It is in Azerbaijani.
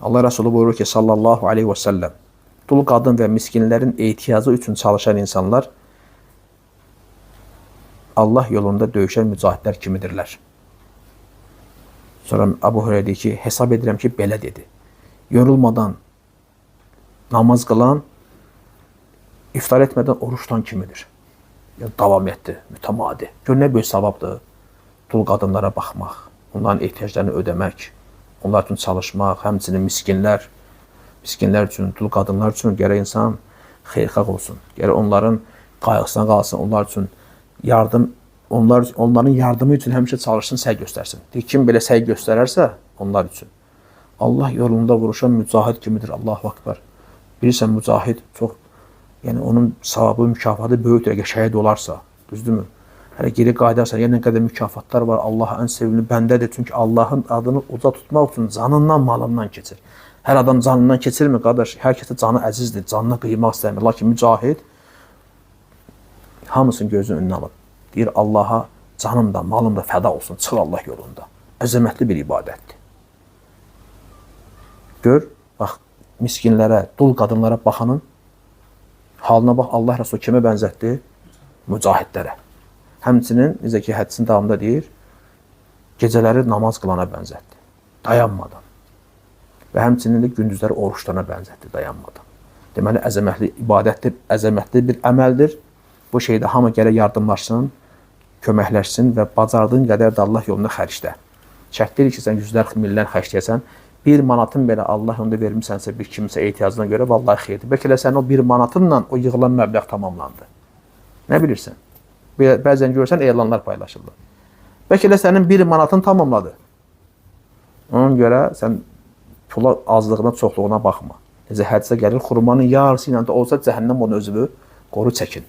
Allah Resulü buyurur ki sallallahu aleyhi ve sellem, dul qadın və miskinlərin ehtiyacı üçün çalışan insanlar Allah yolunda döyüşən mücahidlər kimidirlər. Sonra Abu Hureyre deyir ki, hesab edirəm ki, belə dedi. Yorulmadan namaz qılan, iftar etmədən oruç tutan kimidir. Yəni, davam etdi, mütəmadi. Gör, nə böyük savabdır. Dul qadınlara baxmaq, onların ehtiyaclarını ödəmək, onlar üçün çalışmaq, həmçinin miskinlər üçün, dul qadınlar üçün gərək insan xeyirxah olsun. Gərək onların qayğısına qalsın, onlar üçün onların yardımı üçün həmişə çalışsın, səy göstərsin. Kim belə səy göstərərsə, onlar üçün. Allah yolunda vuruşan mücahid kimidir, Allahu Akbar. Bilirsən, mücahid çox, yəni onun savabı, mükafatı böyükdür, əgər şəhid olarsa, düzdürmü? Hələ geri qaydarsa, yəni nə qədər mükafatlar var, Allah ən sevimli bəndədir. Çünki Allahın adını uca tutmaq üçün canından, malından keçir. Hər adam canından keçirmir, qardaş, hər kəsə canı əzizdir, canına qıymaq istəmir. Lakin mücahid hamısının gözünün önünə alır. Deyir, Allaha canım da, malım da fəda olsun, çıx Allah yolunda. Əzəmətli bir ibadətdir. Gör, bax, miskinlərə, dul qadınlara baxanın halına bax, Allah Resulü kimə bənzətdi? Mücahidlərə. Həmçinin, necə ki, hədisin davamında deyir, gecələri namaz qılana bənzətdi, dayanmadan. Və həmçinin də gündüzləri oruçlarına bənzətdi, dayanmadan. Deməli, əzəmətli ibadətdir, əzəmətli bir əməldir. Bu şeydə hamı gərək yardımlaşsın, köməkləşsin və bacardığın qədər də Allah yolunda xərclə. Şərt deyil ki, sən yüzlər, millər xərcləyəsən, 1 manatın belə Allah yolunda vermişsənsə bir kimsə ehtiyacına görə, vallahi xeyirdir. Bəlkə də sənin o 1 manatınla o yığılan məbləğ tamamlandı. Nə bilirsən? Bəzən görsən, elanlar paylaşırlar. Bəlkə də sənin 1 manatın tamamladı. Ona görə sən pula azlığına, çoxluğuna baxma. Necə hədisə gəlir, xurmanın yarısı ilə də olsa cəhənnəm onun özünü qoru çəkin.